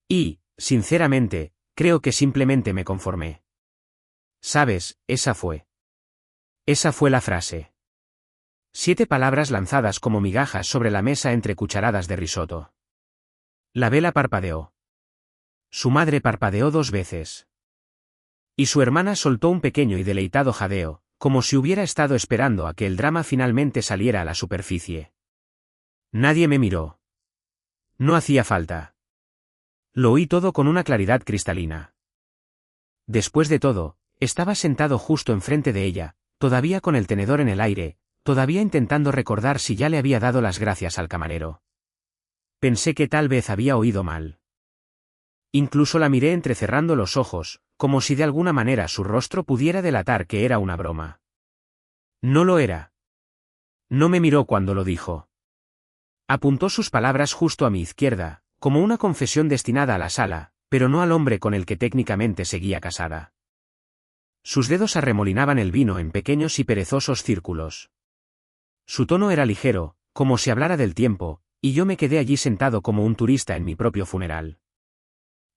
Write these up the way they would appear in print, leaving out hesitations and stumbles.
Y, sinceramente, creo que simplemente me conformé. ¿Sabes? Esa fue la frase. 7 palabras lanzadas como migajas sobre la mesa entre cucharadas de risotto. La vela parpadeó. Su madre parpadeó 2 veces. Y su hermana soltó un pequeño y deleitado jadeo, como si hubiera estado esperando a que el drama finalmente saliera a la superficie. Nadie me miró. No hacía falta. Lo oí todo con una claridad cristalina. Después de todo, estaba sentado justo enfrente de ella, todavía con el tenedor en el aire, todavía intentando recordar si ya le había dado las gracias al camarero. Pensé que tal vez había oído mal. Incluso la miré entrecerrando los ojos, como si de alguna manera su rostro pudiera delatar que era una broma. No lo era. No me miró cuando lo dijo. Apuntó sus palabras justo a mi izquierda, como una confesión destinada a la sala, pero no al hombre con el que técnicamente seguía casada. Sus dedos arremolinaban el vino en pequeños y perezosos círculos. Su tono era ligero, como si hablara del tiempo, y yo me quedé allí sentado como un turista en mi propio funeral.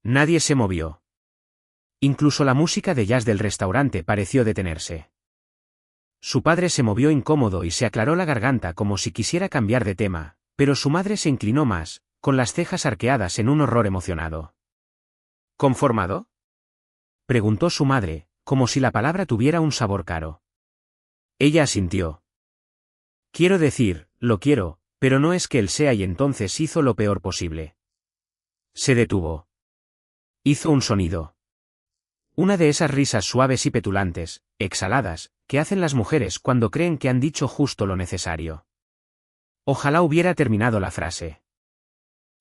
Nadie se movió. Incluso la música de jazz del restaurante pareció detenerse. Su padre se movió incómodo y se aclaró la garganta como si quisiera cambiar de tema, pero su madre se inclinó más, con las cejas arqueadas en un horror emocionado. ¿Conformado?, preguntó su madre, como si la palabra tuviera un sabor caro. Ella asintió. Quiero decir, lo quiero, pero no es que él sea, y entonces hizo lo peor posible. Se detuvo. Hizo un sonido. Una de esas risas suaves y petulantes, exhaladas, que hacen las mujeres cuando creen que han dicho justo lo necesario. Ojalá hubiera terminado la frase.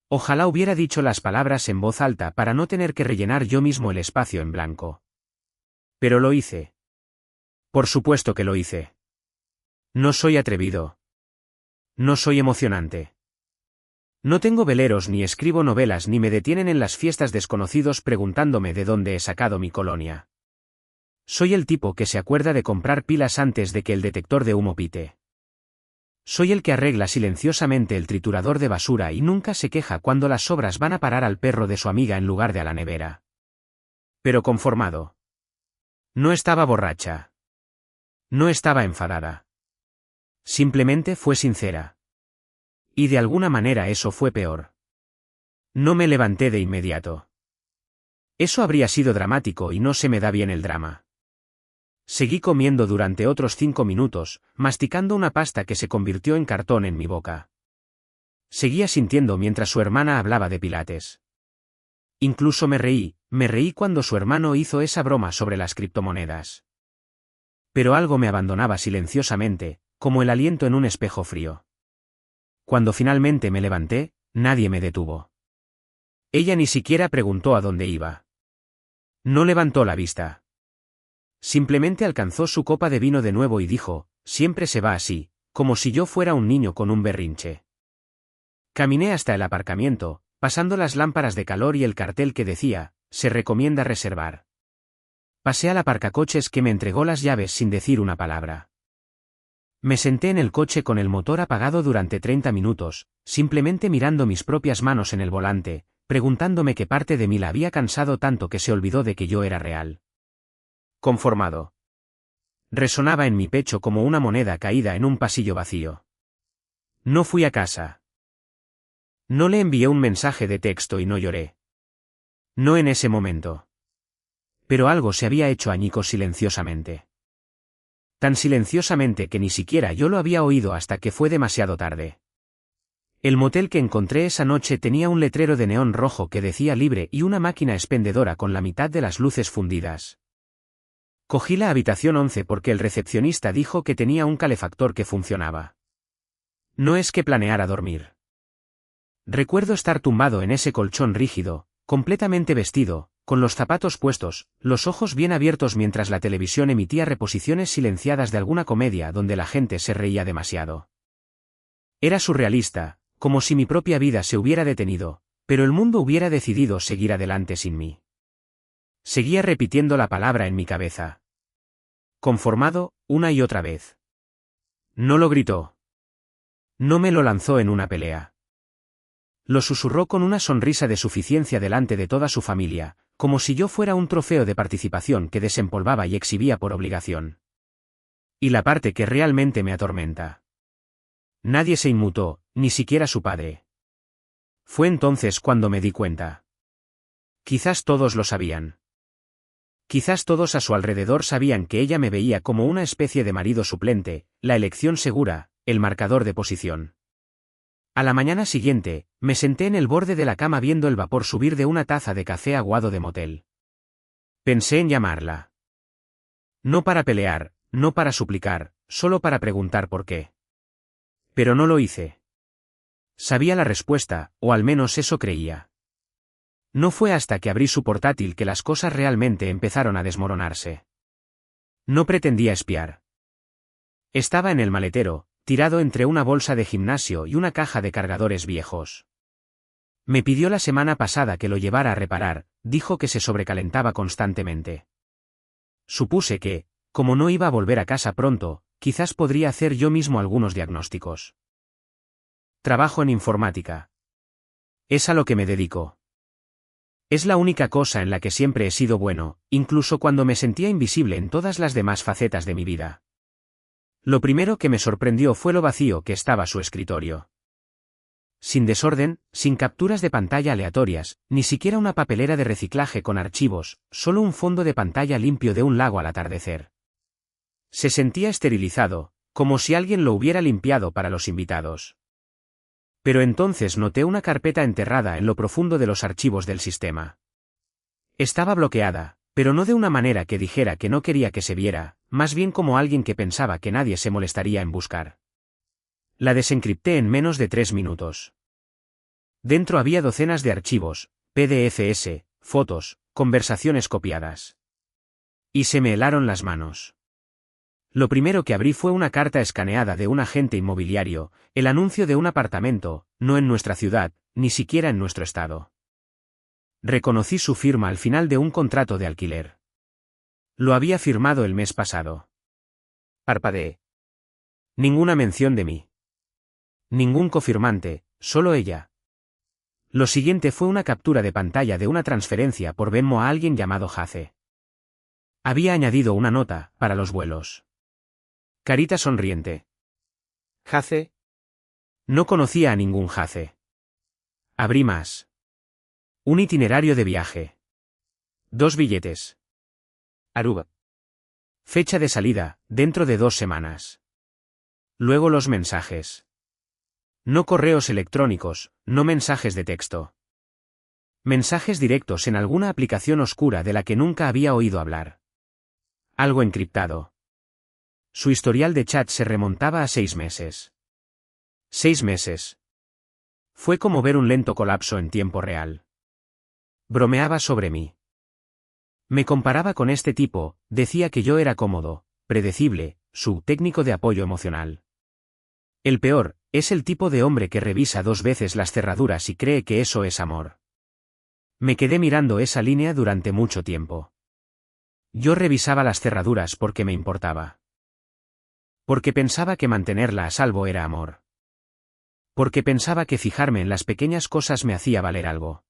Ojalá hubiera dicho las palabras en voz alta para no tener que rellenar yo mismo el espacio en blanco. Pero lo hice. Por supuesto que lo hice. No soy atrevido. No soy emocionante. No tengo veleros, ni escribo novelas, ni me detienen en las fiestas desconocidos preguntándome de dónde he sacado mi colonia. Soy el tipo que se acuerda de comprar pilas antes de que el detector de humo pite. Soy el que arregla silenciosamente el triturador de basura y nunca se queja cuando las sobras van a parar al perro de su amiga en lugar de a la nevera. Pero conformado. No estaba borracha. No estaba enfadada. Simplemente fue sincera. Y de alguna manera eso fue peor. No me levanté de inmediato. Eso habría sido dramático y no se me da bien el drama. Seguí comiendo durante otros 5 minutos, masticando una pasta que se convirtió en cartón en mi boca. Seguía sintiendo mientras su hermana hablaba de pilates. Incluso me reí cuando su hermano hizo esa broma sobre las criptomonedas. Pero algo me abandonaba silenciosamente, como el aliento en un espejo frío. Cuando finalmente me levanté, nadie me detuvo. Ella ni siquiera preguntó a dónde iba. No levantó la vista. Simplemente alcanzó su copa de vino de nuevo y dijo, siempre se va así, como si yo fuera un niño con un berrinche. Caminé hasta el aparcamiento, pasando las lámparas de calor y el cartel que decía, se recomienda reservar. Pasé al aparcacoches que me entregó las llaves sin decir una palabra. Me senté en el coche con el motor apagado durante 30 minutos, simplemente mirando mis propias manos en el volante, preguntándome qué parte de mí la había cansado tanto que se olvidó de que yo era real. Conformado. Resonaba en mi pecho como una moneda caída en un pasillo vacío. No fui a casa. No le envié un mensaje de texto y no lloré. No en ese momento. Pero algo se había hecho añicos silenciosamente. Tan silenciosamente que ni siquiera yo lo había oído hasta que fue demasiado tarde. El motel que encontré esa noche tenía un letrero de neón rojo que decía libre y una máquina expendedora con la mitad de las luces fundidas. Cogí la habitación 11 porque el recepcionista dijo que tenía un calefactor que funcionaba. No es que planeara dormir. Recuerdo estar tumbado en ese colchón rígido, completamente vestido, con los zapatos puestos, los ojos bien abiertos mientras la televisión emitía reposiciones silenciadas de alguna comedia donde la gente se reía demasiado. Era surrealista, como si mi propia vida se hubiera detenido, pero el mundo hubiera decidido seguir adelante sin mí. Seguía repitiendo la palabra en mi cabeza. Conformado, una y otra vez. No lo gritó. No me lo lanzó en una pelea. Lo susurró con una sonrisa de suficiencia delante de toda su familia, como si yo fuera un trofeo de participación que desempolvaba y exhibía por obligación. Y la parte que realmente me atormenta. Nadie se inmutó, ni siquiera su padre. Fue entonces cuando me di cuenta. Quizás todos lo sabían. Quizás todos a su alrededor sabían que ella me veía como una especie de marido suplente, la elección segura, el marcador de posición. A la mañana siguiente, me senté en el borde de la cama viendo el vapor subir de una taza de café aguado de motel. Pensé en llamarla. No para pelear, no para suplicar, solo para preguntar por qué. Pero no lo hice. Sabía la respuesta, o al menos eso creía. No fue hasta que abrí su portátil que las cosas realmente empezaron a desmoronarse. No pretendía espiar. Estaba en el maletero, tirado entre una bolsa de gimnasio y una caja de cargadores viejos. Me pidió la semana pasada que lo llevara a reparar, dijo que se sobrecalentaba constantemente. Supuse que, como no iba a volver a casa pronto, quizás podría hacer yo mismo algunos diagnósticos. Trabajo en informática. Es a lo que me dedico. Es la única cosa en la que siempre he sido bueno, incluso cuando me sentía invisible en todas las demás facetas de mi vida. Lo primero que me sorprendió fue lo vacío que estaba su escritorio. Sin desorden, sin capturas de pantalla aleatorias, ni siquiera una papelera de reciclaje con archivos, solo un fondo de pantalla limpio de un lago al atardecer. Se sentía esterilizado, como si alguien lo hubiera limpiado para los invitados. Pero entonces noté una carpeta enterrada en lo profundo de los archivos del sistema. Estaba bloqueada, pero no de una manera que dijera que no quería que se viera, más bien como alguien que pensaba que nadie se molestaría en buscar. La desencripté en menos de 3 minutos. Dentro había docenas de archivos, PDFs, fotos, conversaciones copiadas. Y se me helaron las manos. Lo primero que abrí fue una carta escaneada de un agente inmobiliario, el anuncio de un apartamento, no en nuestra ciudad, ni siquiera en nuestro estado. Reconocí su firma al final de un contrato de alquiler. Lo había firmado el mes pasado. Parpadeé. Ninguna mención de mí. Ningún cofirmante, solo ella. Lo siguiente fue una captura de pantalla de una transferencia por Venmo a alguien llamado Jace. Había añadido una nota, para los vuelos. Carita sonriente. ¿Jace? No conocía a ningún Jace. Abrí más. Un itinerario de viaje. 2 billetes. Aruba. Fecha de salida, dentro de 2 semanas. Luego los mensajes. No correos electrónicos, no mensajes de texto. Mensajes directos en alguna aplicación oscura de la que nunca había oído hablar. Algo encriptado. Su historial de chat se remontaba a 6 meses. 6 meses. Fue como ver un lento colapso en tiempo real. Bromeaba sobre mí. Me comparaba con este tipo, decía que yo era cómodo, predecible, su técnico de apoyo emocional. El peor, es el tipo de hombre que revisa 2 veces las cerraduras y cree que eso es amor. Me quedé mirando esa línea durante mucho tiempo. Yo revisaba las cerraduras porque me importaba. Porque pensaba que mantenerla a salvo era amor. Porque pensaba que fijarme en las pequeñas cosas me hacía valer algo.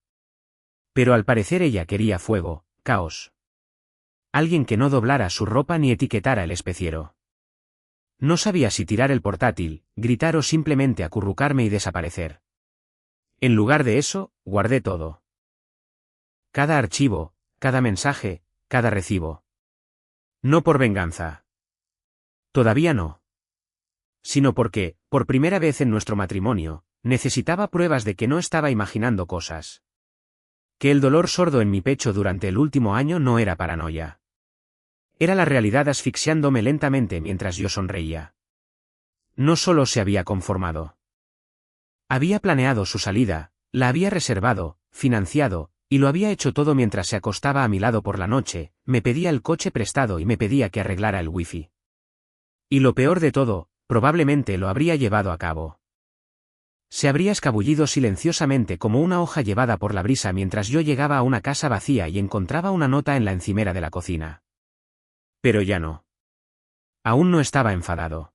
Pero al parecer ella quería fuego, caos. Alguien que no doblara su ropa ni etiquetara el especiero. No sabía si tirar el portátil, gritar o simplemente acurrucarme y desaparecer. En lugar de eso, guardé todo. Cada archivo, cada mensaje, cada recibo. No por venganza. Todavía no. Sino porque, por primera vez en nuestro matrimonio, necesitaba pruebas de que no estaba imaginando cosas. Que el dolor sordo en mi pecho durante el último año no era paranoia. Era la realidad asfixiándome lentamente mientras yo sonreía. No solo se había conformado. Había planeado su salida, la había reservado, financiado, y lo había hecho todo mientras se acostaba a mi lado por la noche, me pedía el coche prestado y me pedía que arreglara el wifi. Y lo peor de todo, probablemente lo habría llevado a cabo. Se habría escabullido silenciosamente como una hoja llevada por la brisa mientras yo llegaba a una casa vacía y encontraba una nota en la encimera de la cocina. Pero ya no. Aún no estaba enfadado.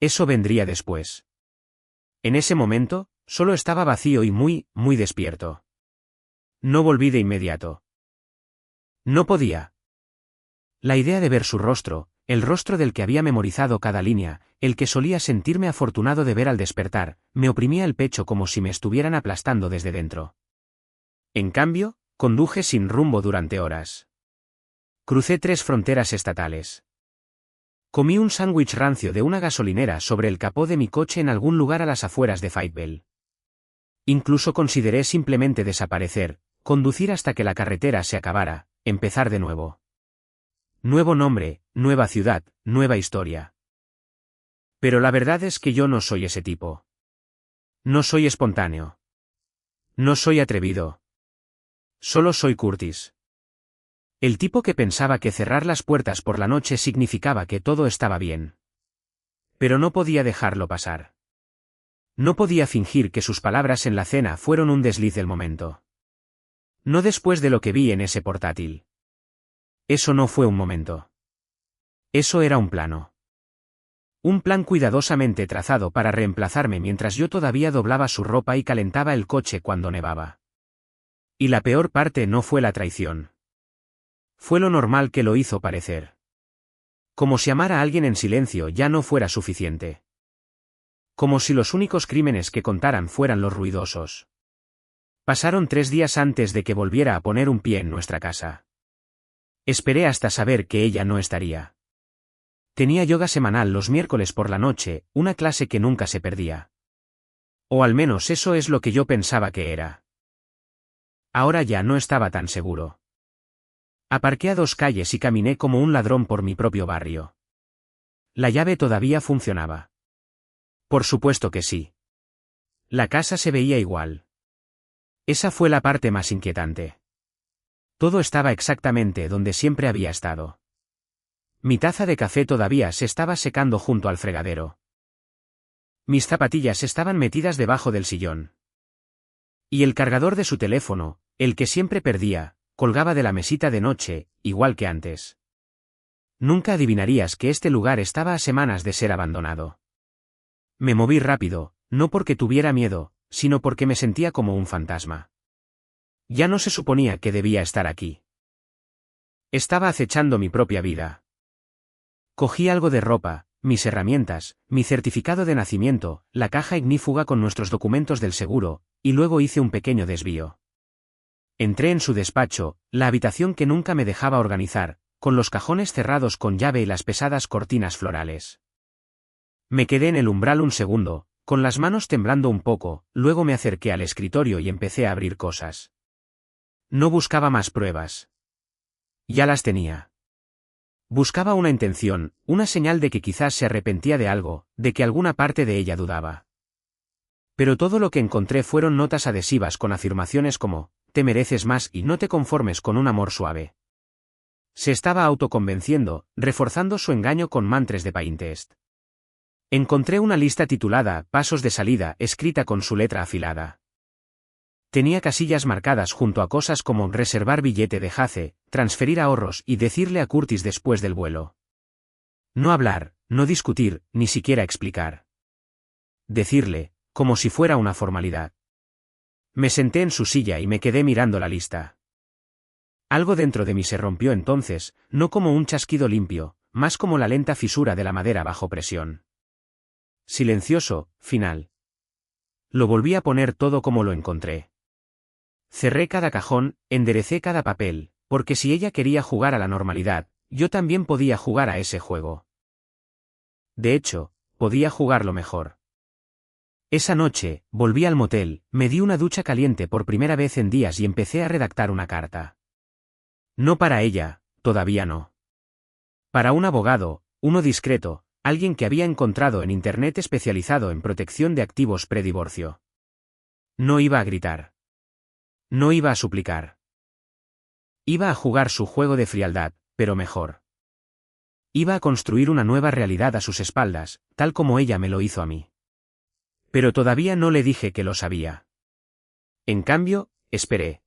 Eso vendría después. En ese momento, Solo estaba vacío y muy despierto. No volví de inmediato. No podía. La idea de ver su rostro, el rostro del que había memorizado cada línea, el que solía sentirme afortunado de ver al despertar, me oprimía el pecho como si me estuvieran aplastando desde dentro. En cambio, conduje sin rumbo durante horas. Crucé 3 fronteras estatales. Comí un sándwich rancio de una gasolinera sobre el capó de mi coche en algún lugar a las afueras de Fayetteville. Incluso consideré simplemente desaparecer, conducir hasta que la carretera se acabara, empezar de nuevo. Nuevo nombre, nueva ciudad, nueva historia. Pero la verdad es que yo no soy ese tipo. No soy espontáneo. No soy atrevido. Solo soy Curtis. El tipo que pensaba que cerrar las puertas por la noche significaba que todo estaba bien. Pero no podía dejarlo pasar. No podía fingir que sus palabras en la cena fueron un desliz del momento. No después de lo que vi en ese portátil. Eso no fue un momento. Eso era un plano. Un plan cuidadosamente trazado para reemplazarme mientras yo todavía doblaba su ropa y calentaba el coche cuando nevaba. Y la peor parte no fue la traición. Fue lo normal que lo hizo parecer. Como si amar a alguien en silencio ya no fuera suficiente. Como si los únicos crímenes que contaran fueran los ruidosos. Pasaron 3 días antes de que volviera a poner un pie en nuestra casa. Esperé hasta saber que ella no estaría. Tenía yoga semanal los miércoles por la noche, una clase que nunca se perdía. O al menos eso es lo que yo pensaba que era. Ahora ya no estaba tan seguro. Aparqué a 2 calles y caminé como un ladrón por mi propio barrio. La llave todavía funcionaba. Por supuesto que sí. La casa se veía igual. Esa fue la parte más inquietante. Todo estaba exactamente donde siempre había estado. Mi taza de café todavía se estaba secando junto al fregadero. Mis zapatillas estaban metidas debajo del sillón. Y el cargador de su teléfono, el que siempre perdía, colgaba de la mesita de noche, igual que antes. Nunca adivinarías que este lugar estaba a semanas de ser abandonado. Me moví rápido, no porque tuviera miedo, sino porque me sentía como un fantasma. Ya no se suponía que debía estar aquí. Estaba acechando mi propia vida. Cogí algo de ropa, mis herramientas, mi certificado de nacimiento, la caja ignífuga con nuestros documentos del seguro, y luego hice un pequeño desvío. Entré en su despacho, la habitación que nunca me dejaba organizar, con los cajones cerrados con llave y las pesadas cortinas florales. Me quedé en el umbral un segundo, con las manos temblando un poco, luego me acerqué al escritorio y empecé a abrir cosas. No buscaba más pruebas. Ya las tenía. Buscaba una intención, una señal de que quizás se arrepentía de algo, de que alguna parte de ella dudaba. Pero todo lo que encontré fueron notas adhesivas con afirmaciones como, te mereces más y no te conformes con un amor suave. Se estaba autoconvenciendo, reforzando su engaño con mantras de Pinterest. Encontré una lista titulada Pasos de salida, escrita con su letra afilada. Tenía casillas marcadas junto a cosas como reservar billete de Jace, transferir ahorros y decirle a Curtis después del vuelo. No hablar, no discutir, ni siquiera explicar. Decirle, como si fuera una formalidad. Me senté en su silla y me quedé mirando la lista. Algo dentro de mí se rompió entonces, no como un chasquido limpio, más como la lenta fisura de la madera bajo presión. Silencioso, final. Lo volví a poner todo como lo encontré. Cerré cada cajón, enderecé cada papel, porque si ella quería jugar a la normalidad, yo también podía jugar a ese juego. De hecho, podía jugarlo mejor. Esa noche, volví al motel, me di una ducha caliente por primera vez en días y empecé a redactar una carta. No para ella, todavía no. Para un abogado, uno discreto, alguien que había encontrado en internet especializado en protección de activos predivorcio. No iba a gritar. No iba a suplicar. Iba a jugar su juego de frialdad, pero mejor. Iba a construir una nueva realidad a sus espaldas, tal como ella me lo hizo a mí. Pero todavía no le dije que lo sabía. En cambio, esperé.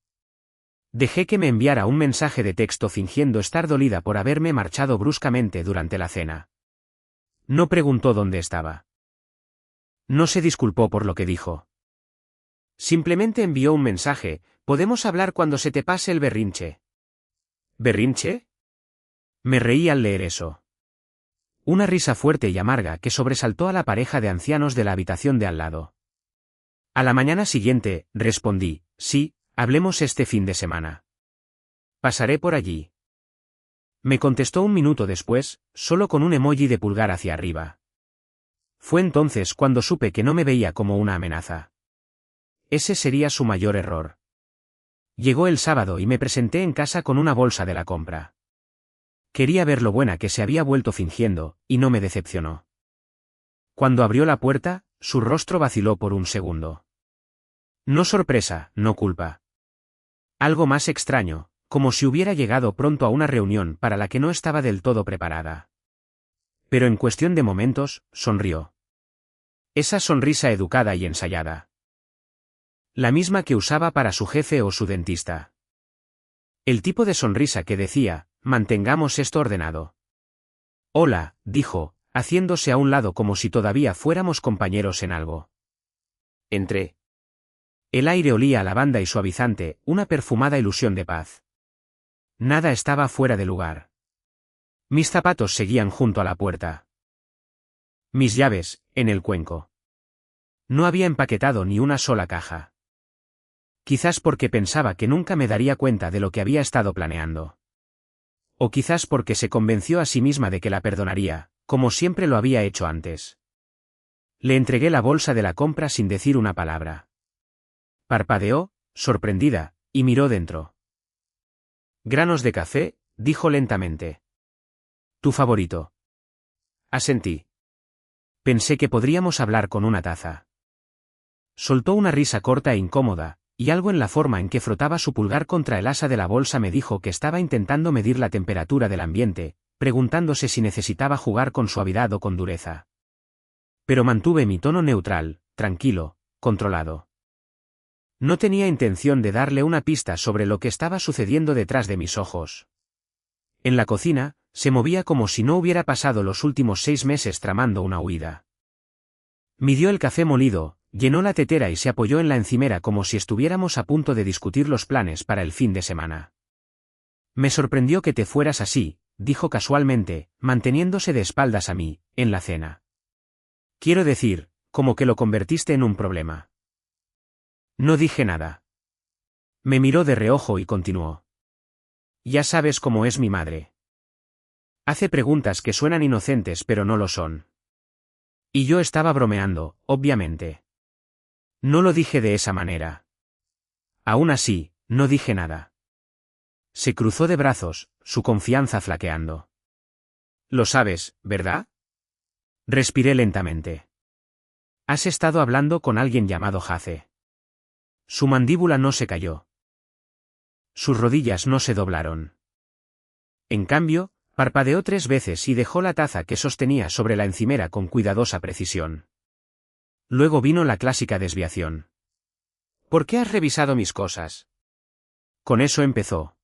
Dejé que me enviara un mensaje de texto fingiendo estar dolida por haberme marchado bruscamente durante la cena. No preguntó dónde estaba. No se disculpó por lo que dijo. Simplemente envió un mensaje: podemos hablar cuando se te pase el berrinche. ¿Berrinche? Me reí al leer eso. Una risa fuerte y amarga que sobresaltó a la pareja de ancianos de la habitación de al lado. A la mañana siguiente, respondí: sí, hablemos este fin de semana. Pasaré por allí. Me contestó un minuto después, solo con un emoji de pulgar hacia arriba. Fue entonces cuando supe que no me veía como una amenaza. Ese sería su mayor error. Llegó el sábado y me presenté en casa con una bolsa de la compra. Quería ver lo buena que se había vuelto fingiendo, y no me decepcionó. Cuando abrió la puerta, su rostro vaciló por un segundo. No sorpresa, no culpa. Algo más extraño, como si hubiera llegado pronto a una reunión para la que no estaba del todo preparada. Pero en cuestión de momentos, sonrió. Esa sonrisa educada y ensayada. La misma que usaba para su jefe o su dentista. El tipo de sonrisa que decía: mantengamos esto ordenado. Hola, dijo, haciéndose a un lado como si todavía fuéramos compañeros en algo. Entré. El aire olía a lavanda y suavizante, una perfumada ilusión de paz. Nada estaba fuera de lugar. Mis zapatos seguían junto a la puerta. Mis llaves, en el cuenco. No había empaquetado ni una sola caja. Quizás porque pensaba que nunca me daría cuenta de lo que había estado planeando. O quizás porque se convenció a sí misma de que la perdonaría, como siempre lo había hecho antes. Le entregué la bolsa de la compra sin decir una palabra. Parpadeó, sorprendida, y miró dentro. Granos de café, dijo lentamente. Tu favorito. Asentí. Pensé que podríamos hablar con una taza. Soltó una risa corta e incómoda, y algo en la forma en que frotaba su pulgar contra el asa de la bolsa me dijo que estaba intentando medir la temperatura del ambiente, preguntándose si necesitaba jugar con suavidad o con dureza. Pero mantuve mi tono neutral, tranquilo, controlado. No tenía intención de darle una pista sobre lo que estaba sucediendo detrás de mis ojos. En la cocina, se movía como si no hubiera pasado los últimos 6 meses tramando una huida. Midió el café molido, llenó la tetera y se apoyó en la encimera como si estuviéramos a punto de discutir los planes para el fin de semana. Me sorprendió que te fueras así, dijo casualmente, manteniéndose de espaldas a mí, en la cena. Quiero decir, como que lo convertiste en un problema. No dije nada. Me miró de reojo y continuó. Ya sabes cómo es mi madre. Hace preguntas que suenan inocentes pero no lo son. Y yo estaba bromeando, obviamente. No lo dije de esa manera. Aún así, no dije nada. Se cruzó de brazos, su confianza flaqueando. Lo sabes, ¿verdad? Respiré lentamente. Has estado hablando con alguien llamado Jace. Su mandíbula no se cayó. Sus rodillas no se doblaron. En cambio, parpadeó 3 veces y dejó la taza que sostenía sobre la encimera con cuidadosa precisión. Luego vino la clásica desviación. ¿Por qué has revisado mis cosas? Con eso empezó.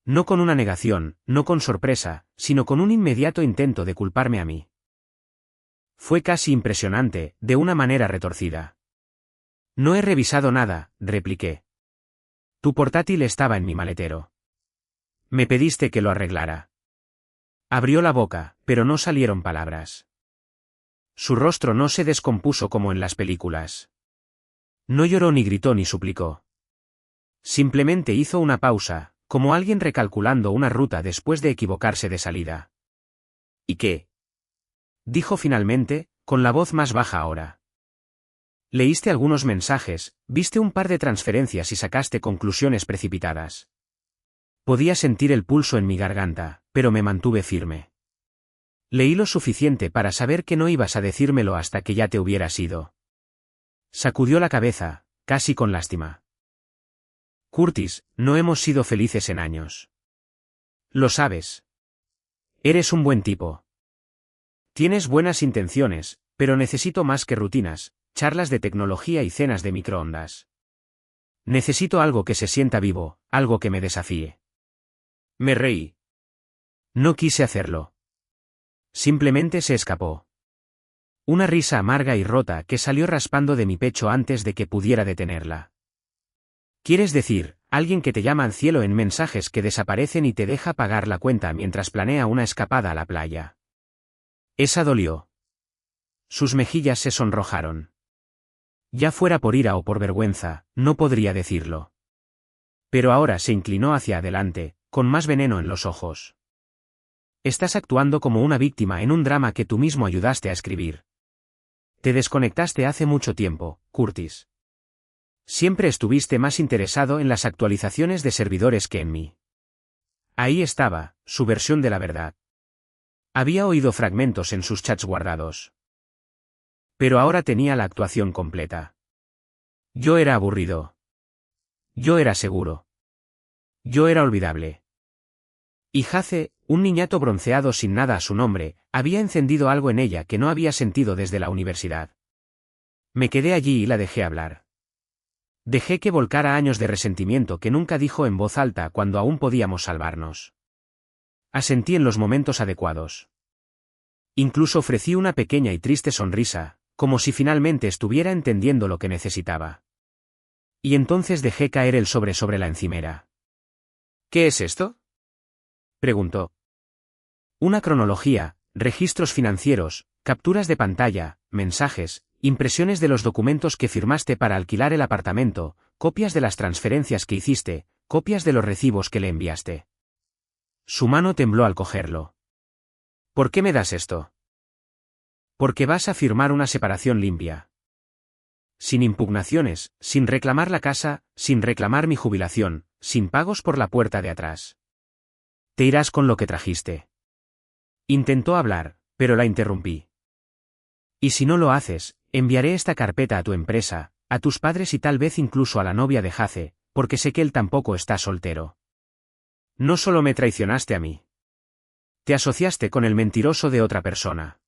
No con una negación, no con sorpresa, sino con un inmediato intento de culparme a mí. Fue casi impresionante, de una manera retorcida. No he revisado nada, repliqué. Tu portátil estaba en mi maletero. Me pediste que lo arreglara. Abrió la boca, pero no salieron palabras. Su rostro no se descompuso como en las películas. No lloró ni gritó ni suplicó. Simplemente hizo una pausa, como alguien recalculando una ruta después de equivocarse de salida. ¿Y qué? Dijo finalmente, con la voz más baja ahora. Leíste algunos mensajes, viste un par de transferencias y sacaste conclusiones precipitadas. Podía sentir el pulso en mi garganta, pero me mantuve firme. Leí lo suficiente para saber que no ibas a decírmelo hasta que ya te hubieras ido. Sacudió la cabeza, casi con lástima. Curtis, no hemos sido felices en años. Lo sabes. Eres un buen tipo. Tienes buenas intenciones, pero necesito más que rutinas, charlas de tecnología y cenas de microondas. Necesito algo que se sienta vivo, algo que me desafíe. Me reí. No quise hacerlo. Simplemente se escapó. Una risa amarga y rota que salió raspando de mi pecho antes de que pudiera detenerla. ¿Quieres decir, alguien que te llama al cielo en mensajes que desaparecen y te deja pagar la cuenta mientras planea una escapada a la playa? Esa dolió. Sus mejillas se sonrojaron. Ya fuera por ira o por vergüenza, no podría decirlo. Pero ahora se inclinó hacia adelante, con más veneno en los ojos. Estás actuando como una víctima en un drama que tú mismo ayudaste a escribir. Te desconectaste hace mucho tiempo, Curtis. Siempre estuviste más interesado en las actualizaciones de servidores que en mí. Ahí estaba, su versión de la verdad. Había oído fragmentos en sus chats guardados. Pero ahora tenía la actuación completa. Yo era aburrido. Yo era seguro. Yo era olvidable. Y Jace, un niñato bronceado sin nada a su nombre, había encendido algo en ella que no había sentido desde la universidad. Me quedé allí y la dejé hablar. Dejé que volcara años de resentimiento que nunca dijo en voz alta cuando aún podíamos salvarnos. Asentí en los momentos adecuados. Incluso ofrecí una pequeña y triste sonrisa, como si finalmente estuviera entendiendo lo que necesitaba. Y entonces dejé caer el sobre la encimera. ¿Qué es esto?, preguntó. Una cronología, registros financieros, capturas de pantalla, mensajes, impresiones de los documentos que firmaste para alquilar el apartamento, copias de las transferencias que hiciste, copias de los recibos que le enviaste. Su mano tembló al cogerlo. ¿Por qué me das esto? Porque vas a firmar una separación limpia. Sin impugnaciones, sin reclamar la casa, sin reclamar mi jubilación, sin pagos por la puerta de atrás. Te irás con lo que trajiste. Intentó hablar, pero la interrumpí. Y si no lo haces, enviaré esta carpeta a tu empresa, a tus padres y tal vez incluso a la novia de Jace, porque sé que él tampoco está soltero. No solo me traicionaste a mí. Te asociaste con el mentiroso de otra persona.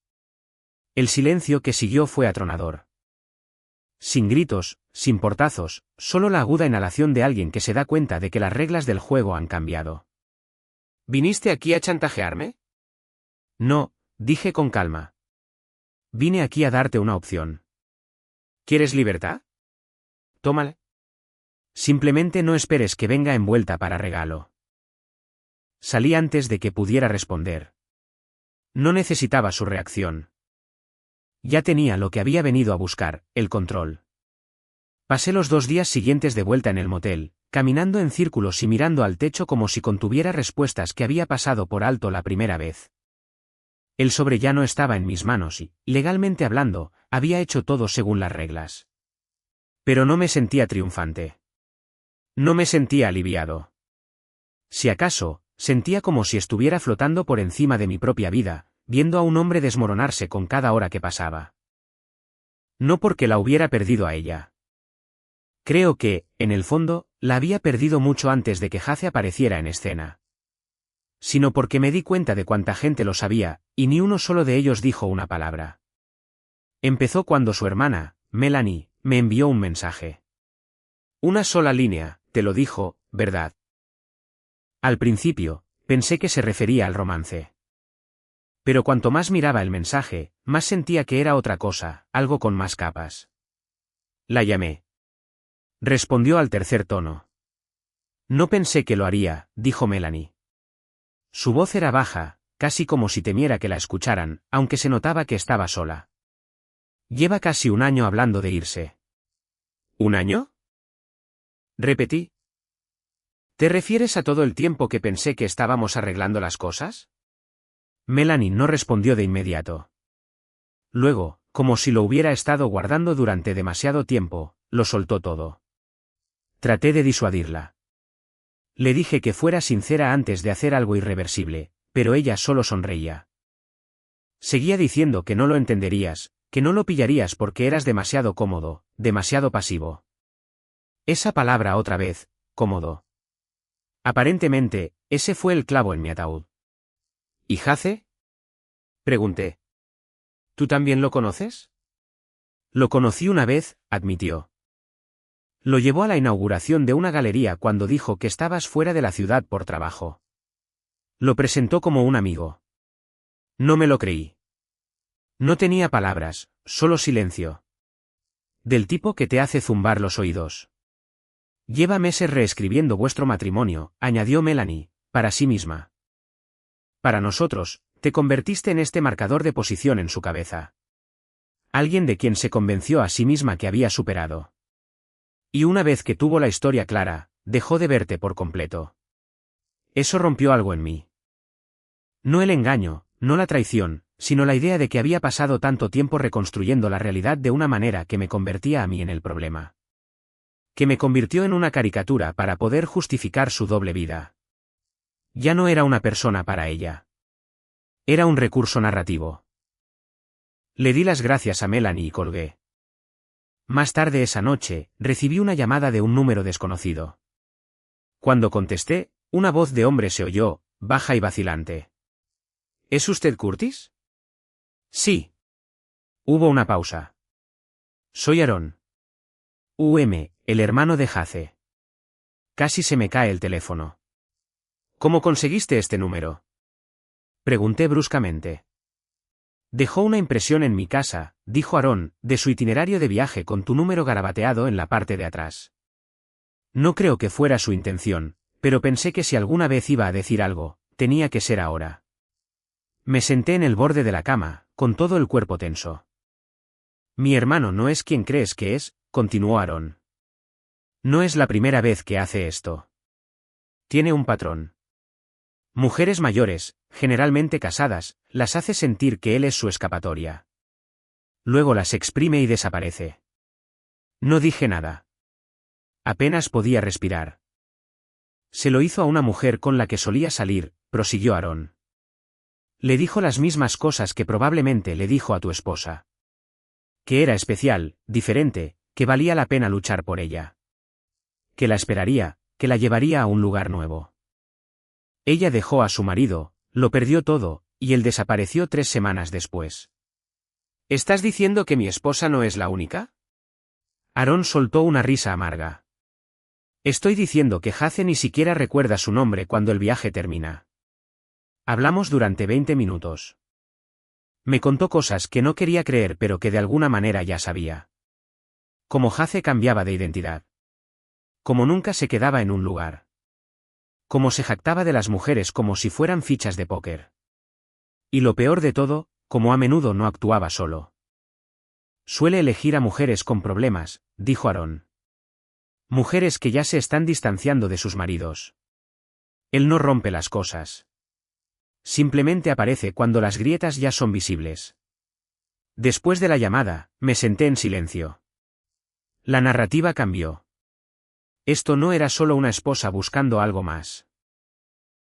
El silencio que siguió fue atronador. Sin gritos, sin portazos, solo la aguda inhalación de alguien que se da cuenta de que las reglas del juego han cambiado. ¿Viniste aquí a chantajearme? No, dije con calma. Vine aquí a darte una opción. ¿Quieres libertad? Tómala. Simplemente no esperes que venga envuelta para regalo. Salí antes de que pudiera responder. No necesitaba su reacción. Ya tenía lo que había venido a buscar, el control. Pasé los 2 días siguientes de vuelta en el motel, caminando en círculos y mirando al techo como si contuviera respuestas que había pasado por alto la primera vez. El sobre ya no estaba en mis manos y, legalmente hablando, había hecho todo según las reglas. Pero no me sentía triunfante. No me sentía aliviado. Si acaso, sentía como si estuviera flotando por encima de mi propia vida, viendo a un hombre desmoronarse con cada hora que pasaba. No porque la hubiera perdido a ella. Creo que, en el fondo, la había perdido mucho antes de que Jace apareciera en escena. Sino porque me di cuenta de cuánta gente lo sabía, y ni uno solo de ellos dijo una palabra. Empezó cuando su hermana, Melanie, me envió un mensaje. Una sola línea, te lo dijo, ¿verdad? Al principio, pensé que se refería al romance. Pero cuanto más miraba el mensaje, más sentía que era otra cosa, algo con más capas. La llamé. Respondió al tercer tono. No pensé que lo haría, dijo Melanie. Su voz era baja, casi como si temiera que la escucharan, aunque se notaba que estaba sola. Lleva casi 1 año hablando de irse. ¿1 año? Repetí. ¿Te refieres a todo el tiempo que pensé que estábamos arreglando las cosas? Melanie no respondió de inmediato. Luego, como si lo hubiera estado guardando durante demasiado tiempo, lo soltó todo. Traté de disuadirla. Le dije que fuera sincera antes de hacer algo irreversible, pero ella solo sonreía. Seguía diciendo que no lo entenderías, que no lo pillarías porque eras demasiado cómodo, demasiado pasivo. Esa palabra otra vez, cómodo. Aparentemente, ese fue el clavo en mi ataúd. ¿Y Jace? Pregunté. ¿Tú también lo conoces? Lo conocí una vez, admitió. Lo llevó a la inauguración de una galería cuando dijo que estabas fuera de la ciudad por trabajo. Lo presentó como un amigo. No me lo creí. No tenía palabras, solo silencio. Del tipo que te hace zumbar los oídos. Lleva meses reescribiendo vuestro matrimonio, añadió Melanie, para sí misma. Para nosotros, te convertiste en este marcador de posición en su cabeza. Alguien de quien se convenció a sí misma que había superado. Y una vez que tuvo la historia clara, dejó de verte por completo. Eso rompió algo en mí. No el engaño, no la traición, sino la idea de que había pasado tanto tiempo reconstruyendo la realidad de una manera que me convertía a mí en el problema. Que me convirtió en una caricatura para poder justificar su doble vida. Ya no era una persona para ella. Era un recurso narrativo. Le di las gracias a Melanie y colgué. Más tarde esa noche, recibí una llamada de un número desconocido. Cuando contesté, una voz de hombre se oyó, baja y vacilante. ¿Es usted Curtis? Sí. Hubo una pausa. Soy Aaron. El hermano de Jace. Casi se me cae el teléfono. ¿Cómo conseguiste este número? Pregunté bruscamente. Dejó una impresión en mi casa, dijo Aaron, de su itinerario de viaje con tu número garabateado en la parte de atrás. No creo que fuera su intención, pero pensé que si alguna vez iba a decir algo, tenía que ser ahora. Me senté en el borde de la cama, con todo el cuerpo tenso. Mi hermano no es quien crees que es, continuó Aaron. No es la primera vez que hace esto. Tiene un patrón. Mujeres mayores, generalmente casadas, las hace sentir que él es su escapatoria. Luego las exprime y desaparece. No dije nada. Apenas podía respirar. Se lo hizo a una mujer con la que solía salir, prosiguió Aaron. Le dijo las mismas cosas que probablemente le dijo a tu esposa. Que era especial, diferente, que valía la pena luchar por ella. Que la esperaría, que la llevaría a un lugar nuevo. Ella dejó a su marido, lo perdió todo, y él desapareció 3 semanas después. ¿Estás diciendo que mi esposa no es la única? Aaron soltó una risa amarga. Estoy diciendo que Jace ni siquiera recuerda su nombre cuando el viaje termina. Hablamos durante 20 minutos. Me contó cosas que no quería creer pero que de alguna manera ya sabía. Cómo Jace cambiaba de identidad. Cómo nunca se quedaba en un lugar. Cómo se jactaba de las mujeres como si fueran fichas de póker. Y lo peor de todo, cómo a menudo no actuaba solo. Suele elegir a mujeres con problemas, dijo Aaron. Mujeres que ya se están distanciando de sus maridos. Él no rompe las cosas. Simplemente aparece cuando las grietas ya son visibles. Después de la llamada, me senté en silencio. La narrativa cambió. Esto no era solo una esposa buscando algo más.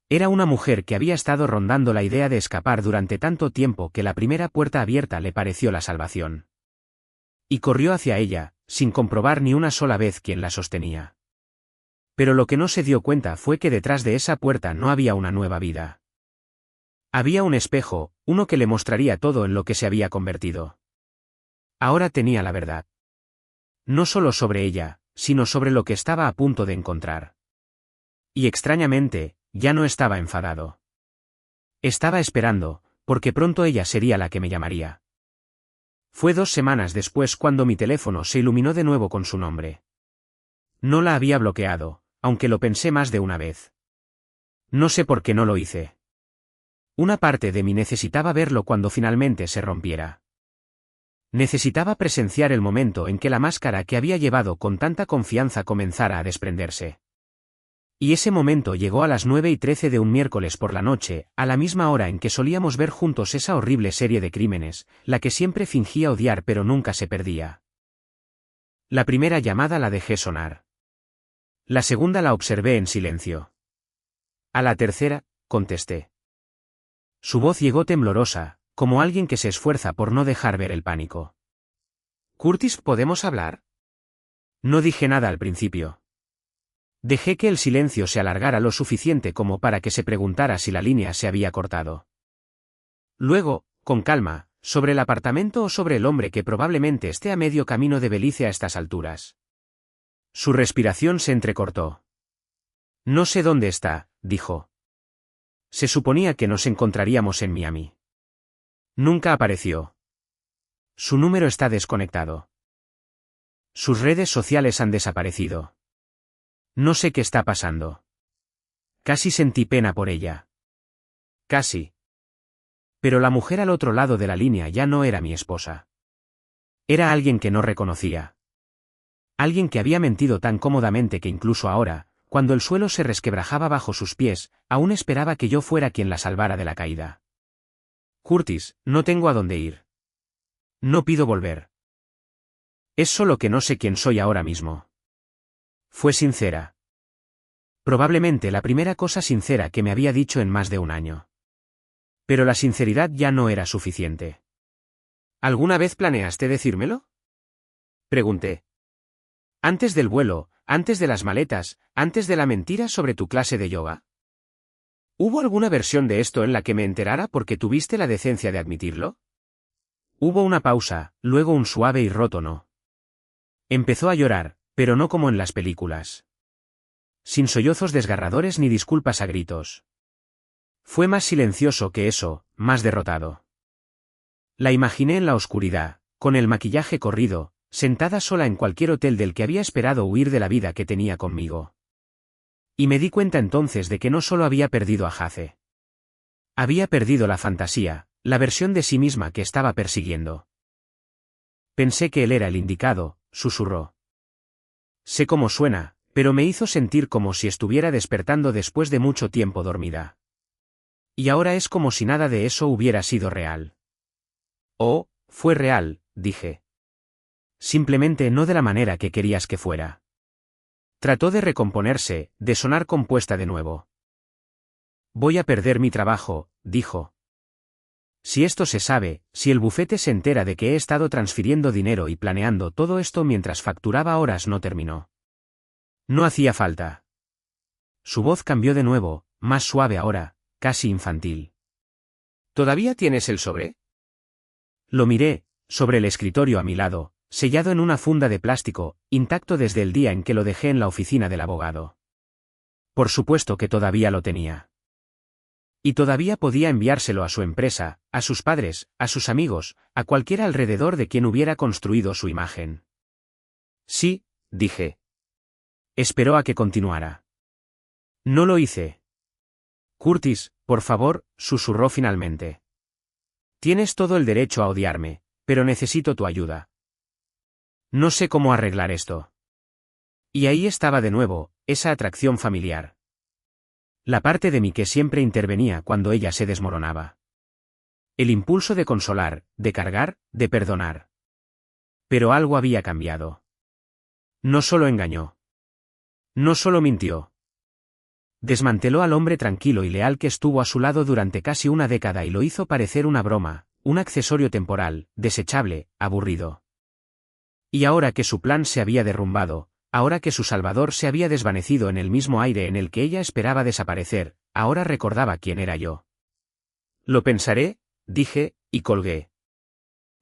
Era una mujer que había estado rondando la idea de escapar durante tanto tiempo que la primera puerta abierta le pareció la salvación. Y corrió hacia ella, sin comprobar ni una sola vez quién la sostenía. Pero lo que no se dio cuenta fue que detrás de esa puerta no había una nueva vida. Había un espejo, uno que le mostraría todo en lo que se había convertido. Ahora tenía la verdad. No solo sobre ella, sino sobre lo que estaba a punto de encontrar. Y extrañamente, ya no estaba enfadado. Estaba esperando, porque pronto ella sería la que me llamaría. Fue 2 semanas después cuando mi teléfono se iluminó de nuevo con su nombre. No la había bloqueado, aunque lo pensé más de una vez. No sé por qué no lo hice. Una parte de mí necesitaba verlo cuando finalmente se rompiera. Necesitaba presenciar el momento en que la máscara que había llevado con tanta confianza comenzara a desprenderse. Y ese momento llegó a las 9:13 de un miércoles por la noche, a la misma hora en que solíamos ver juntos esa horrible serie de crímenes, la que siempre fingía odiar pero nunca se perdía. La primera llamada la dejé sonar. La segunda la observé en silencio. A la tercera, contesté. Su voz llegó temblorosa, como alguien que se esfuerza por no dejar ver el pánico. «Curtis, ¿podemos hablar?» No dije nada al principio. Dejé que el silencio se alargara lo suficiente como para que se preguntara si la línea se había cortado. Luego, con calma, ¿sobre el apartamento o sobre el hombre que probablemente esté a medio camino de Belice a estas alturas? Su respiración se entrecortó. «No sé dónde está», dijo. Se suponía que nos encontraríamos en Miami. Nunca apareció. Su número está desconectado. Sus redes sociales han desaparecido. No sé qué está pasando. Casi sentí pena por ella. Casi. Pero la mujer al otro lado de la línea ya no era mi esposa. Era alguien que no reconocía. Alguien que había mentido tan cómodamente que incluso ahora, cuando el suelo se resquebrajaba bajo sus pies, aún esperaba que yo fuera quien la salvara de la caída. Curtis, no tengo a dónde ir. No pido volver. Es solo que no sé quién soy ahora mismo. Fue sincera. Probablemente la primera cosa sincera que me había dicho en más de un año. Pero la sinceridad ya no era suficiente. ¿Alguna vez planeaste decírmelo? Pregunté. Antes del vuelo, antes de las maletas, antes de la mentira sobre tu clase de yoga. ¿Hubo alguna versión de esto en la que me enterara porque tuviste la decencia de admitirlo? Hubo una pausa, luego un suave y roto no. Empezó a llorar, pero no como en las películas. Sin sollozos desgarradores ni disculpas a gritos. Fue más silencioso que eso, más derrotado. La imaginé en la oscuridad, con el maquillaje corrido, sentada sola en cualquier hotel del que había esperado huir de la vida que tenía conmigo. Y me di cuenta entonces de que no solo había perdido a Jace. Había perdido la fantasía, la versión de sí misma que estaba persiguiendo. Pensé que él era el indicado, susurró. Sé cómo suena, pero me hizo sentir como si estuviera despertando después de mucho tiempo dormida. Y ahora es como si nada de eso hubiera sido real. Oh, fue real, dije. Simplemente no de la manera que querías que fuera. Trató de recomponerse, de sonar compuesta de nuevo. Voy a perder mi trabajo, dijo. Si esto se sabe, si el bufete se entera de que he estado transfiriendo dinero y planeando todo esto mientras facturaba horas no terminó. No hacía falta. Su voz cambió de nuevo, más suave ahora, casi infantil. ¿Todavía tienes el sobre? Lo miré, sobre el escritorio a mi lado, sellado en una funda de plástico, intacto desde el día en que lo dejé en la oficina del abogado. Por supuesto que todavía lo tenía. Y todavía podía enviárselo a su empresa, a sus padres, a sus amigos, a cualquiera alrededor de quien hubiera construido su imagen. Sí, dije. Esperó a que continuara. No lo hice. Curtis, por favor, susurró finalmente. Tienes todo el derecho a odiarme, pero necesito tu ayuda. No sé cómo arreglar esto. Y ahí estaba de nuevo, esa atracción familiar. La parte de mí que siempre intervenía cuando ella se desmoronaba. El impulso de consolar, de cargar, de perdonar. Pero algo había cambiado. No solo engañó. No solo mintió. Desmanteló al hombre tranquilo y leal que estuvo a su lado durante casi una década y lo hizo parecer una broma, un accesorio temporal, desechable, aburrido. Y ahora que su plan se había derrumbado, ahora que su salvador se había desvanecido en el mismo aire en el que ella esperaba desaparecer, ahora recordaba quién era yo. Lo pensaré, dije, y colgué.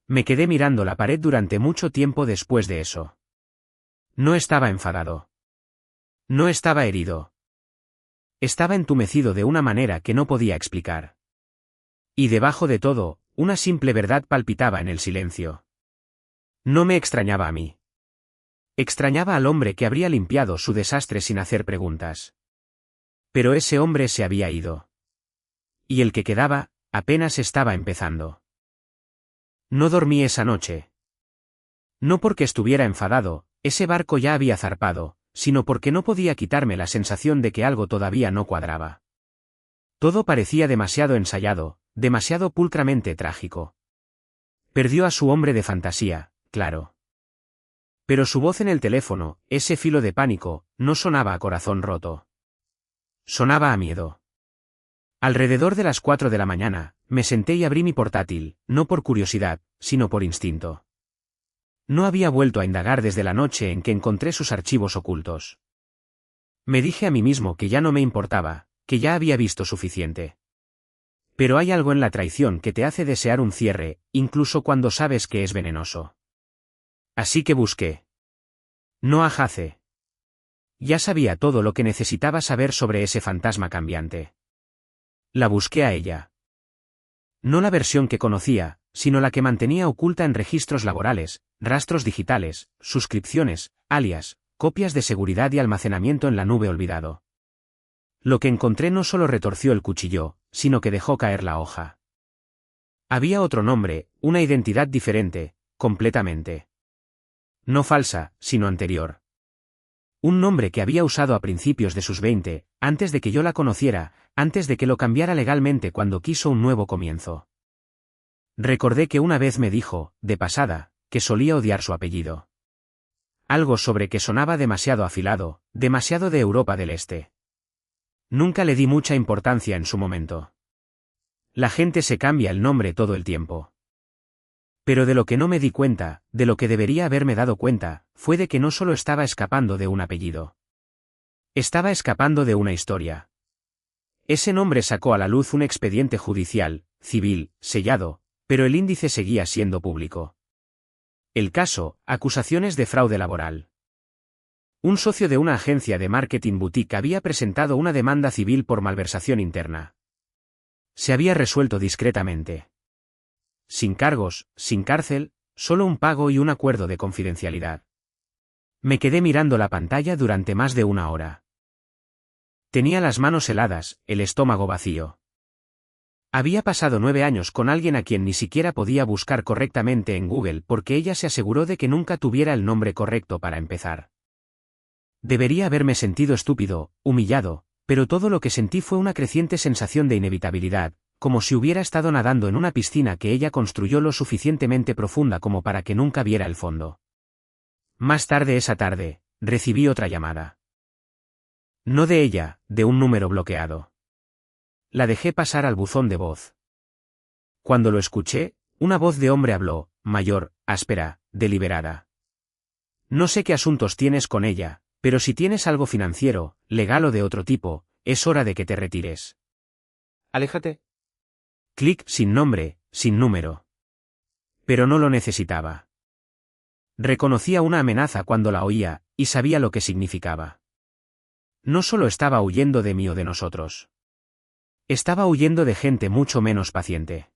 Me quedé mirando la pared durante mucho tiempo después de eso. No estaba enfadado. No estaba herido. Estaba entumecido de una manera que no podía explicar. Y debajo de todo, una simple verdad palpitaba en el silencio. No me extrañaba a mí. Extrañaba al hombre que habría limpiado su desastre sin hacer preguntas. Pero ese hombre se había ido. Y el que quedaba, apenas estaba empezando. No dormí esa noche. No porque estuviera enfadado, ese barco ya había zarpado, sino porque no podía quitarme la sensación de que algo todavía no cuadraba. Todo parecía demasiado ensayado, demasiado pulcramente trágico. Perdió a su hombre de fantasía, claro. Pero su voz en el teléfono, ese filo de pánico, no sonaba a corazón roto. Sonaba a miedo. Alrededor de las 4 de la mañana, me senté y abrí mi portátil, no por curiosidad, sino por instinto. No había vuelto a indagar desde la noche en que encontré sus archivos ocultos. Me dije a mí mismo que ya no me importaba, que ya había visto suficiente. Pero hay algo en la traición que te hace desear un cierre, incluso cuando sabes que es venenoso. Así que busqué. No a Jace. Ya sabía todo lo que necesitaba saber sobre ese fantasma cambiante. La busqué a ella. No la versión que conocía, sino la que mantenía oculta en registros laborales, rastros digitales, suscripciones, alias, copias de seguridad y almacenamiento en la nube olvidado. Lo que encontré no solo retorció el cuchillo, sino que dejó caer la hoja. Había otro nombre, una identidad diferente, completamente. No falsa, sino anterior. Un nombre que había usado a principios de sus 20, antes de que yo la conociera, antes de que lo cambiara legalmente cuando quiso un nuevo comienzo. Recordé que una vez me dijo, de pasada, que solía odiar su apellido. Algo sobre que sonaba demasiado afilado, demasiado de Europa del Este. Nunca le di mucha importancia en su momento. La gente se cambia el nombre todo el tiempo. Pero de lo que no me di cuenta, de lo que debería haberme dado cuenta, fue de que no solo estaba escapando de un apellido. Estaba escapando de una historia. Ese nombre sacó a la luz un expediente judicial, civil, sellado, pero el índice seguía siendo público. El caso, acusaciones de fraude laboral. Un socio de una agencia de marketing boutique había presentado una demanda civil por malversación interna. Se había resuelto discretamente. Sin cargos, sin cárcel, solo un pago y un acuerdo de confidencialidad. Me quedé mirando la pantalla durante más de una hora. Tenía las manos heladas, el estómago vacío. Había pasado 9 años con alguien a quien ni siquiera podía buscar correctamente en Google porque ella se aseguró de que nunca tuviera el nombre correcto para empezar. Debería haberme sentido estúpido, humillado, pero todo lo que sentí fue una creciente sensación de inevitabilidad, como si hubiera estado nadando en una piscina que ella construyó lo suficientemente profunda como para que nunca viera el fondo. Más tarde esa tarde, recibí otra llamada. No de ella, de un número bloqueado. La dejé pasar al buzón de voz. Cuando lo escuché, una voz de hombre habló, mayor, áspera, deliberada. No sé qué asuntos tienes con ella, pero si tienes algo financiero, legal o de otro tipo, es hora de que te retires. Aléjate. Clic sin nombre, sin número. Pero no lo necesitaba. Reconocía una amenaza cuando la oía, y sabía lo que significaba. No solo estaba huyendo de mí o de nosotros. Estaba huyendo de gente mucho menos paciente.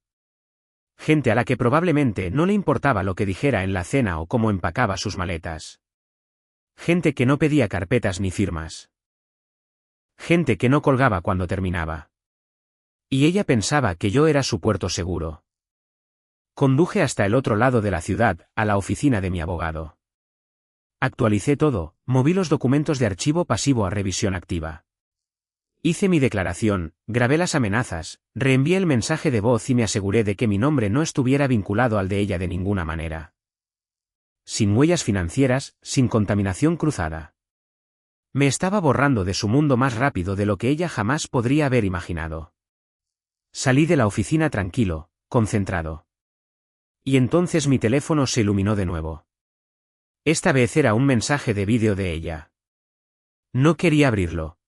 Gente a la que probablemente no le importaba lo que dijera en la cena o cómo empacaba sus maletas. Gente que no pedía carpetas ni firmas. Gente que no colgaba cuando terminaba. Y ella pensaba que yo era su puerto seguro. Conduje hasta el otro lado de la ciudad, a la oficina de mi abogado. Actualicé todo, moví los documentos de archivo pasivo a revisión activa. Hice mi declaración, grabé las amenazas, reenvié el mensaje de voz y me aseguré de que mi nombre no estuviera vinculado al de ella de ninguna manera. Sin huellas financieras, sin contaminación cruzada. Me estaba borrando de su mundo más rápido de lo que ella jamás podría haber imaginado. Salí de la oficina tranquilo, concentrado. Y entonces mi teléfono se iluminó de nuevo. Esta vez era un mensaje de vídeo de ella. No quería abrirlo.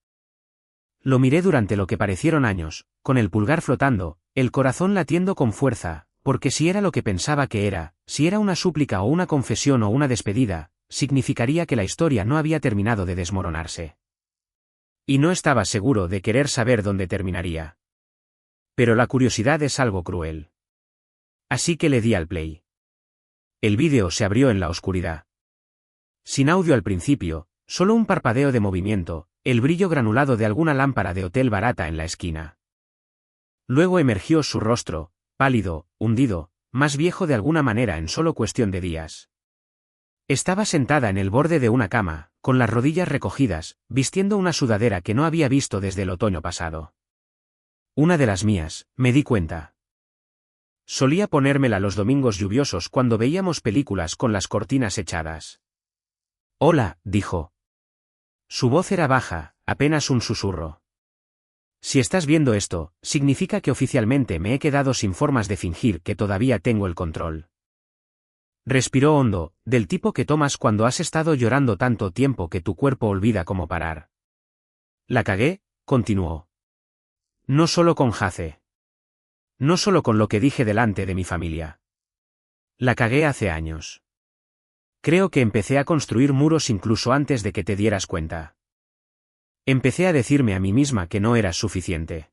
Lo miré durante lo que parecieron años, con el pulgar flotando, el corazón latiendo con fuerza, porque si era lo que pensaba que era, si era una súplica o una confesión o una despedida, significaría que la historia no había terminado de desmoronarse. Y no estaba seguro de querer saber dónde terminaría. Pero la curiosidad es algo cruel. Así que le di al play. El vídeo se abrió en la oscuridad. Sin audio al principio, solo un parpadeo de movimiento, el brillo granulado de alguna lámpara de hotel barata en la esquina. Luego emergió su rostro, pálido, hundido, más viejo de alguna manera en solo cuestión de días. Estaba sentada en el borde de una cama, con las rodillas recogidas, vistiendo una sudadera que no había visto desde el otoño pasado. Una de las mías, me di cuenta. Solía ponérmela los domingos lluviosos cuando veíamos películas con las cortinas echadas. Hola, dijo. Su voz era baja, apenas un susurro. Si estás viendo esto, significa que oficialmente me he quedado sin formas de fingir que todavía tengo el control. Respiró hondo, del tipo que tomas cuando has estado llorando tanto tiempo que tu cuerpo olvida cómo parar. La cagué, continuó. No solo con Jace. No solo con lo que dije delante de mi familia. La cagué hace años. Creo que empecé a construir muros incluso antes de que te dieras cuenta. Empecé a decirme a mí misma que no eras suficiente.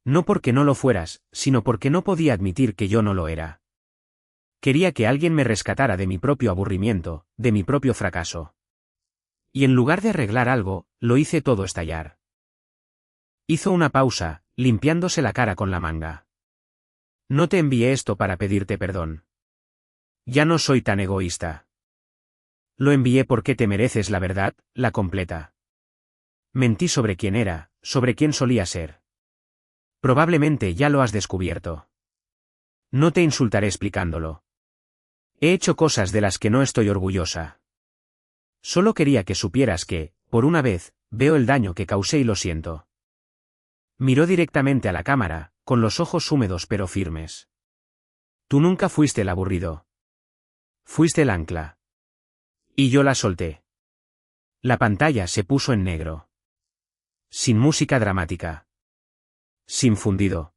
No porque no lo fueras, sino porque no podía admitir que yo no lo era. Quería que alguien me rescatara de mi propio aburrimiento, de mi propio fracaso. Y en lugar de arreglar algo, lo hice todo estallar. Hizo una pausa, limpiándose la cara con la manga. No te envié esto para pedirte perdón. Ya no soy tan egoísta. Lo envié porque te mereces la verdad, la completa. Mentí sobre quién era, sobre quién solía ser. Probablemente ya lo has descubierto. No te insultaré explicándolo. He hecho cosas de las que no estoy orgullosa. Solo quería que supieras que, por una vez, veo el daño que causé y lo siento. Miró directamente a la cámara, con los ojos húmedos pero firmes. Tú nunca fuiste el aburrido. Fuiste el ancla. Y yo la solté. La pantalla se puso en negro. Sin música dramática. Sin fundido.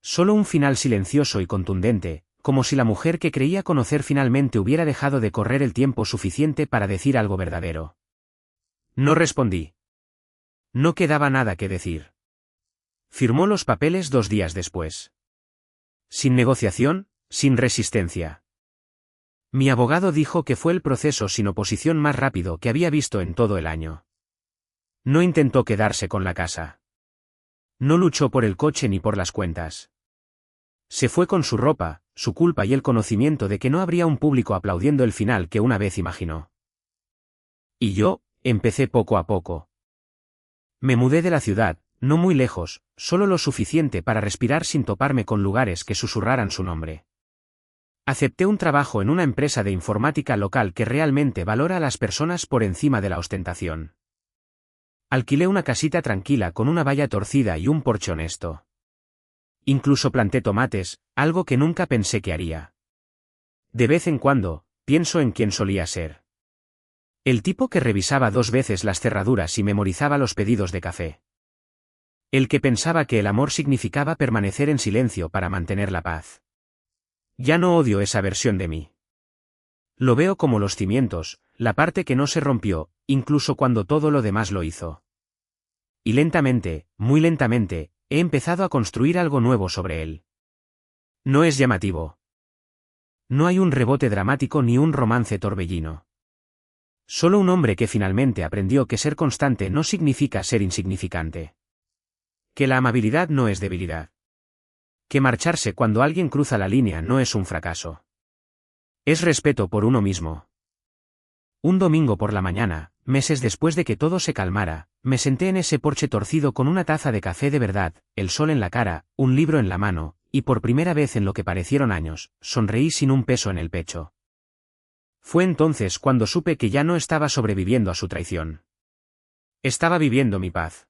Solo un final silencioso y contundente, como si la mujer que creía conocer finalmente hubiera dejado de correr el tiempo suficiente para decir algo verdadero. No respondí. No quedaba nada que decir. Firmó los papeles 2 días después. Sin negociación, sin resistencia. Mi abogado dijo que fue el proceso sin oposición más rápido que había visto en todo el año. No intentó quedarse con la casa. No luchó por el coche ni por las cuentas. Se fue con su ropa, su culpa y el conocimiento de que no habría un público aplaudiendo el final que una vez imaginó. Y yo, empecé poco a poco. Me mudé de la ciudad, no muy lejos, solo lo suficiente para respirar sin toparme con lugares que susurraran su nombre. Acepté un trabajo en una empresa de informática local que realmente valora a las personas por encima de la ostentación. Alquilé una casita tranquila con una valla torcida y un porche honesto. Incluso planté tomates, algo que nunca pensé que haría. De vez en cuando, pienso en quién solía ser. El tipo que revisaba 2 veces las cerraduras y memorizaba los pedidos de café. El que pensaba que el amor significaba permanecer en silencio para mantener la paz. Ya no odio esa versión de mí. Lo veo como los cimientos, la parte que no se rompió, incluso cuando todo lo demás lo hizo. Y lentamente, muy lentamente, he empezado a construir algo nuevo sobre él. No es llamativo. No hay un rebote dramático ni un romance torbellino. Solo un hombre que finalmente aprendió que ser constante no significa ser insignificante. Que la amabilidad no es debilidad. Que marcharse cuando alguien cruza la línea no es un fracaso. Es respeto por uno mismo. Un domingo por la mañana, meses después de que todo se calmara, me senté en ese porche torcido con una taza de café de verdad, el sol en la cara, un libro en la mano, y por primera vez en lo que parecieron años, sonreí sin un peso en el pecho. Fue entonces cuando supe que ya no estaba sobreviviendo a su traición. Estaba viviendo mi paz.